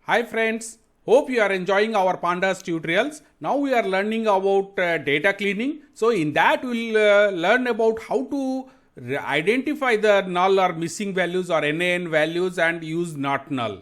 Hi friends, hope you are enjoying our Pandas tutorials. Now we are learning about data cleaning. So in that we will learn about how to identify the null or missing values or NaN values and use not null.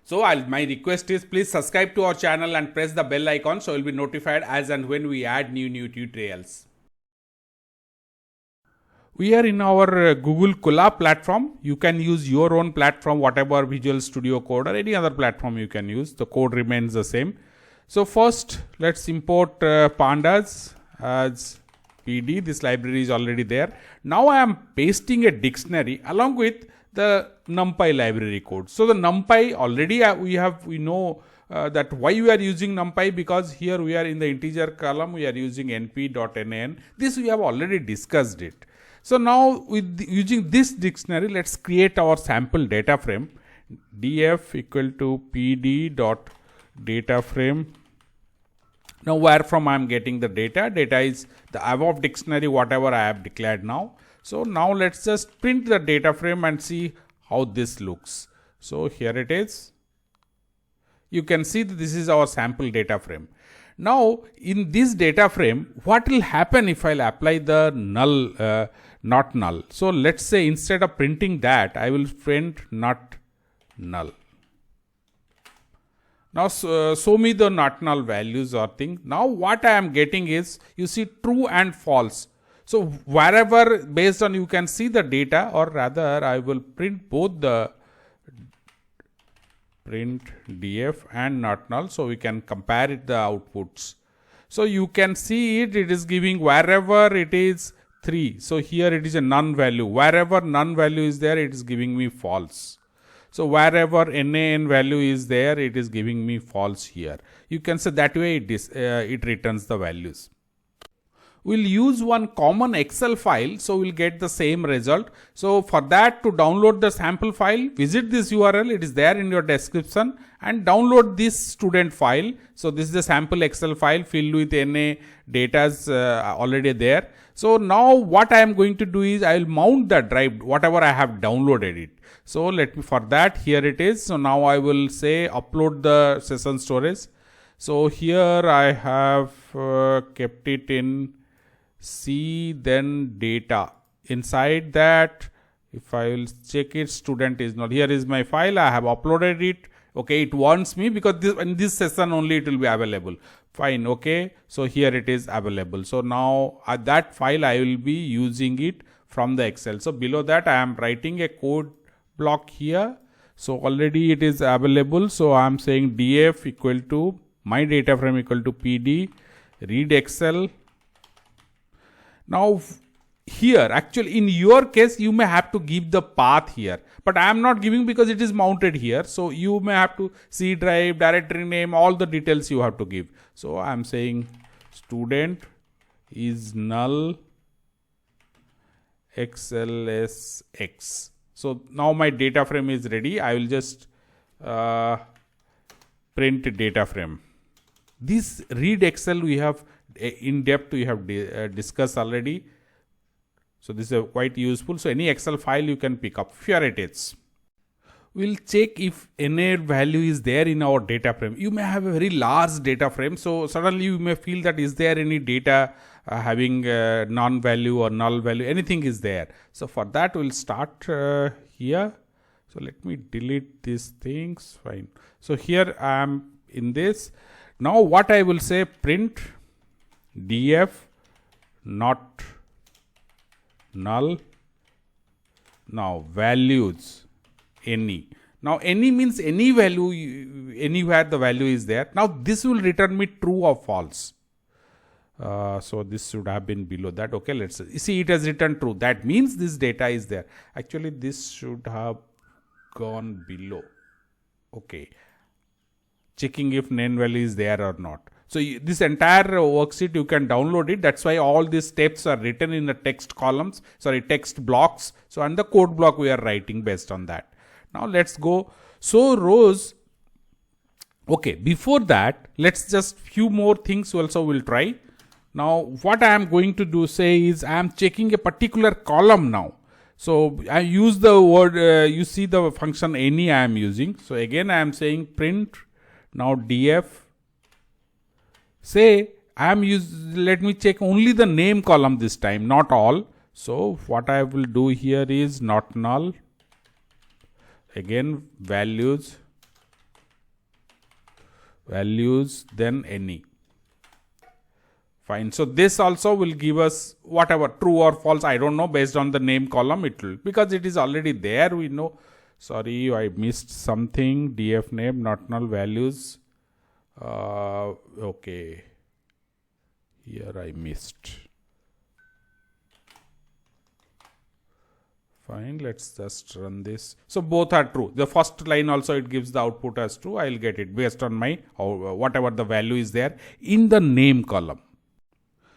So my request is please subscribe to our channel and press the bell icon so you will be notified as and when we add new tutorials. We are in our Google Colab platform. You can use your own platform, whatever Visual Studio Code or any other platform you can use. The code remains the same. So first, let's import Pandas as PD. This library is already there. Now I am pasting a dictionary along with the NumPy library code. So the NumPy already we know that why we are using NumPy, because here we are in the integer column we are using np.nan. This we have already discussed it. So now with using this dictionary, let's create our sample data frame. df equal to pd dot data frame. Now where from I am getting the data? Data is the above dictionary whatever I have declared now. So now let's just print the data frame and see how this looks. So here it is. You can see that this is our sample data frame. Now in this data frame, what will happen if I'll apply the null, not null? So let's say instead of printing that, I will print not null. Now show me the not null values or thing. Now what I am getting is, you see, true and false. So wherever based on you can see the data, or rather I will print both the print df and not null, so we can compare it the outputs. So you can see it is giving wherever it is 3. So here it is a none value. Wherever none value is there, it is giving me false. So wherever NaN value is there, it is giving me false here. You can say that way it returns the values. We'll use one common Excel file, so we'll get the same result. So for that, to download the sample file, visit this URL, it is there in your description, and download this student file. So this is the sample Excel file filled with NA datas already there. So now what I am going to do is I will mount the drive, whatever I have downloaded it. So let me, for that, here it is. So now I will say upload the session storage. So here I have kept it in C, then data. Inside that, if I will check it, student is not. Here is my file. I have uploaded it. Okay, it wants me because in this session only it will be available. Fine. Okay. So here it is available. So now that file I will be using it from the Excel. So below that I am writing a code block here. So already it is available. So I am saying df equal to my data frame equal to pd read Excel. Now here, actually in your case you may have to give the path here, but I am not giving because it is mounted here. So you may have to C drive, directory name, all the details you have to give. So I am saying student is null xlsx. So now my data frame is ready. I will just print data frame. This read Excel we have in depth we have discussed already. So this is quite useful. So any Excel file you can pick up. Here it is. We'll check if NA value is there in our data frame. You may have a very large data frame. So suddenly you may feel that is there any data having non value or null value, anything is there. So for that we'll start here. So let me delete these things. Fine. So here I am in this. Now what I will say, print df not null. Now values any. Now any means any value, anywhere the value is there. Now this will return me true or false. So this should have been below that. Okay, let's see, it has returned true. That means this data is there. Actually this should have gone below. Okay, checking if NaN value is there or not. So this entire worksheet you can download it. That's why all these steps are written in the text columns, text blocks. So and the code block we are writing based on that. Now let's go. So rows. Okay, before that, let's just few more things also we'll try. Now what I am going to do say is I am checking a particular column now. So I use the word, you see the function any I am using. So again I am saying print now df. Say I am let me check only the name column this time, not all. So what I will do here is not null. Again values, then any. Fine. So this also will give us whatever true or false, I don't know, based on the name column it will, because it is already there, we know. Sorry, I missed something. df name not null values. Okay. Here I missed. Fine, let's just run this. So both are true. The first line also it gives the output as true. I'll get it based on my whatever the value is there in the name column.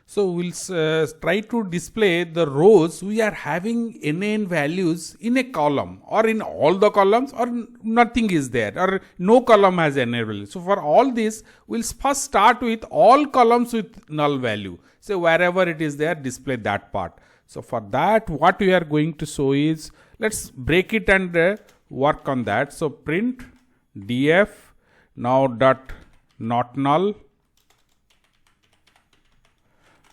So we'll try to display the rows we are having NaN values in a column or in all the columns, or nothing is there, or no column has NaN value. So for all this, we'll first start with all columns with null value. So wherever it is there, display that part. So for that, what we are going to show is, let's break it and work on that. So print df now dot not null.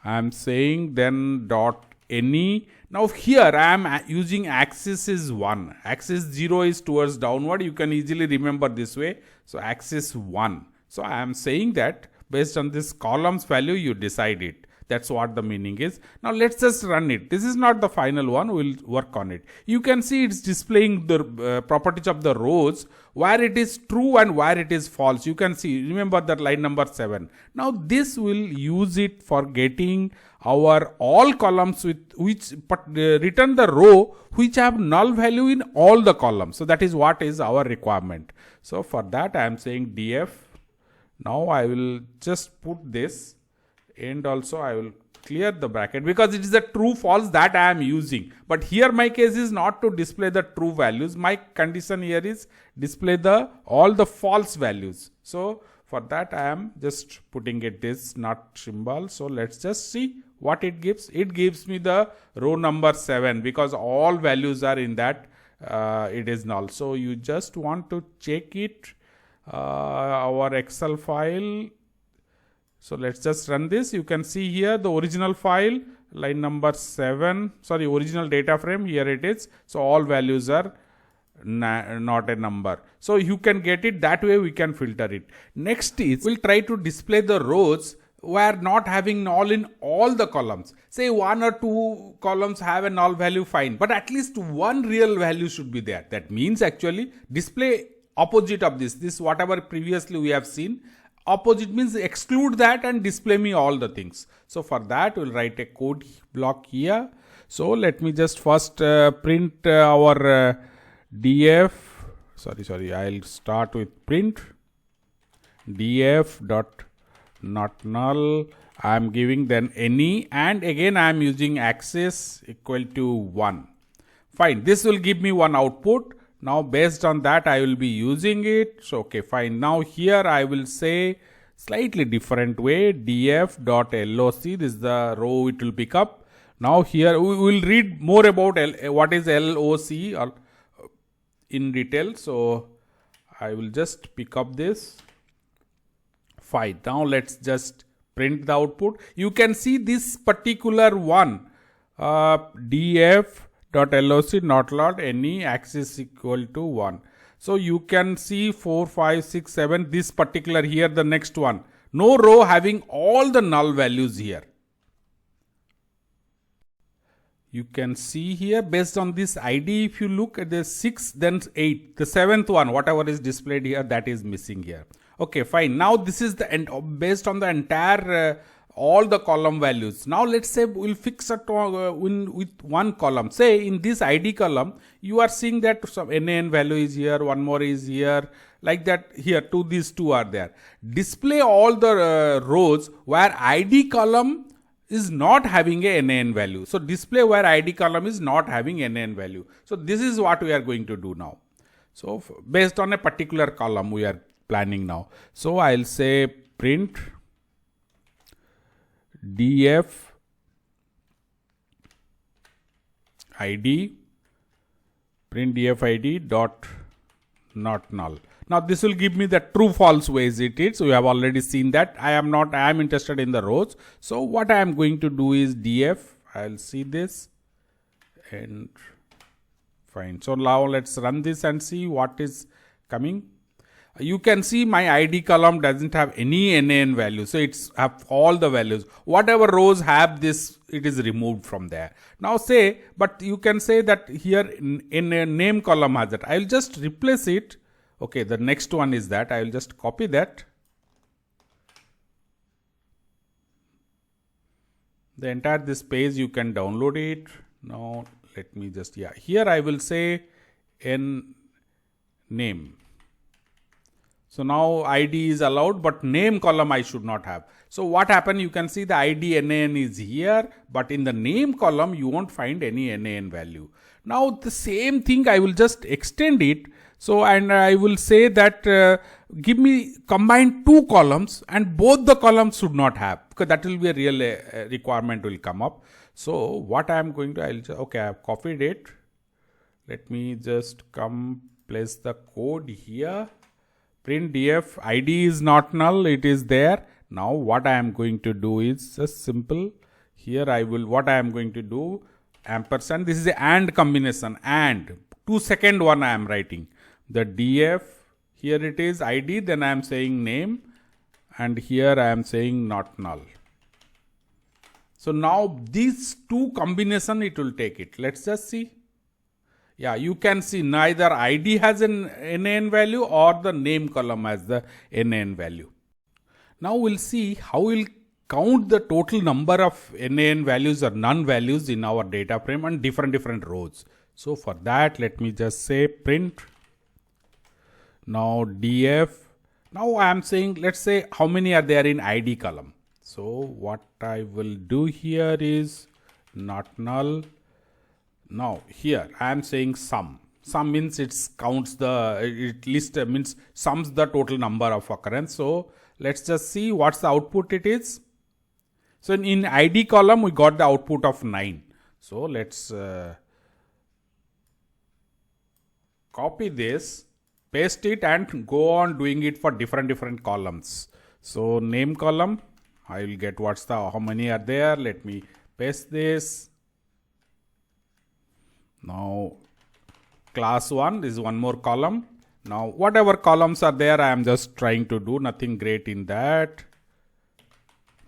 I am saying then dot any. Now here I am using axis is 1. Axis 0 is towards downward. You can easily remember this way. So axis 1. So I am saying that based on this columns value you decide it. That's what the meaning is. Now let's just run it. This is not the final one. We'll work on it. You can see it's displaying the properties of the rows where it is true and where it is false. You can see, remember that line number 7. Now this will use it for getting our all columns with which return the row which have null value in all the columns. So that is what is our requirement. So for that I am saying df. Now I will just put this. And also I will clear the bracket because it is a true false that I am using. But here my case is not to display the true values. My condition here is display all the false values. So for that I am just putting it this not symbol. So let's just see what it gives. It gives me the row number 7 because all values are in that. It is null. So you just want to check it. Our Excel file. So let's just run this. You can see here the original file, line number 7, original data frame, here it is. So all values are not a number. So you can get it that way, we can filter it. Next is, we'll try to display the rows where not having null in all the columns. Say 1 or 2 columns have a null value, fine. But at least one real value should be there. That means actually display opposite of this whatever previously we have seen. Opposite means exclude that and display me all the things. So for that we'll write a code block here. So let me just first print our df. I'll start with print df dot not null. I am giving then any, and again I am using axis equal to 1. Fine. This will give me one output. Now based on that I will be using it. So okay, fine. Now here I will say slightly different way df dot loc. This is the row it will pick up. Now here we will read more about what is loc or in detail. So I will just pick up this. Fine. Now let's just print the output. You can see this particular one df dot loc not lot any axis equal to 1. So you can see 4, 5, 6, 7 this particular here, the next one. No row having all the null values here. You can see here based on this ID, if you look at the 6 then 8, the 7th one whatever is displayed here that is missing here. Okay, fine. Now this is the end based on the entire all the column values. Now let's say we'll fix it with one column. Say in this ID column, you are seeing that some NaN value is here, one more is here, like that here, these two are there. Display all the rows where ID column is not having a NaN value. So display where ID column is not having a NaN value. So this is what we are going to do now. So based on a particular column we are planning now. So I'll say print df id print df id dot not null. Now this will give me the true false ways it is. So you have already seen that. I am interested in the rows. So what I am going to do is df, I'll see this and fine. So now let's run this and see what is coming. You can see my ID column doesn't have any NaN value. So it's have all the values. Whatever rows have this, it is removed from there. Now say, but you can say that here in a name column has it. I'll just replace it. Okay, the next one is that. I will just copy that. The entire this page you can download it. Now let me just, here I will say n name. So now ID is allowed, but name column I should not have. So what happened? You can see the ID NaN is here, but in the name column you won't find any NaN value. Now the same thing I will just extend it. So and I will say that give me combine two columns and both the columns should not have, because that will be a real requirement will come up. So what I am going to, I have copied it. Let me just come place the code here. Print df id is not null, it is there. Now what I am going to do is just simple. Here what I am going to do, ampersand, this is a AND combination, and 2-second one I am writing. The df, here it is id, then I am saying name, and here I am saying not null. So now these two combination it will take it. Let's just see. Yeah, you can see neither ID has an NaN value or the name column has the NaN value. Now we'll see how we'll count the total number of NaN values or none values in our data frame and different rows. So for that, let me just say print. Now df. Now I am saying, let's say how many are there in ID column. So what I will do here is not null. Now here I am saying sum. Sum means it counts means sums the total number of occurrence. So let's just see what's the output it is. So in ID column we got the output of 9. So let's copy this, paste it and go on doing it for different columns. So name column, I will get how many are there. Let me paste this. Now class 1 is one more column. Now whatever columns are there, I am just trying to do nothing great in that.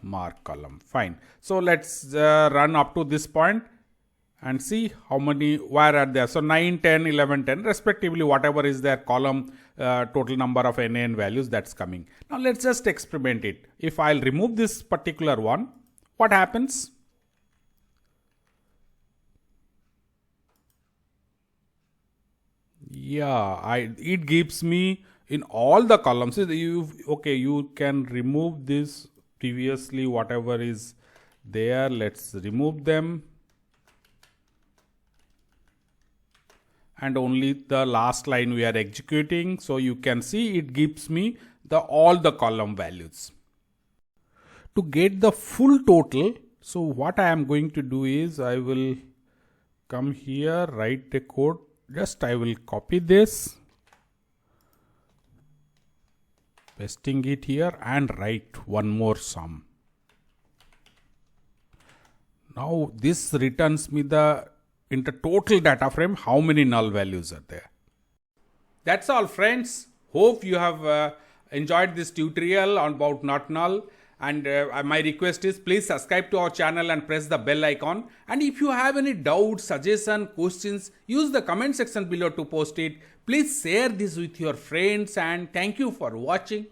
Mark column, fine. So let's run up to this point and see how many, where are there. So 9, 10, 11, 10 respectively, whatever is their column total number of NaN values that's coming. Now let's just experiment it. If I'll remove this particular one, what happens? Yeah, it gives me in all the columns. You can remove this previously whatever is there. Let's remove them. And only the last line we are executing. So you can see it gives me all the column values. To get the full total, so what I am going to do is I will come here, write the code. Just I will copy this, pasting it here and write one more sum. Now this returns me in the total data frame how many null values are there. That's all friends. Hope you have enjoyed this tutorial about not null. And my request is please subscribe to our channel and press the bell icon. And if you have any doubts, suggestions, questions, use the comment section below to post it. Please share this with your friends and thank you for watching.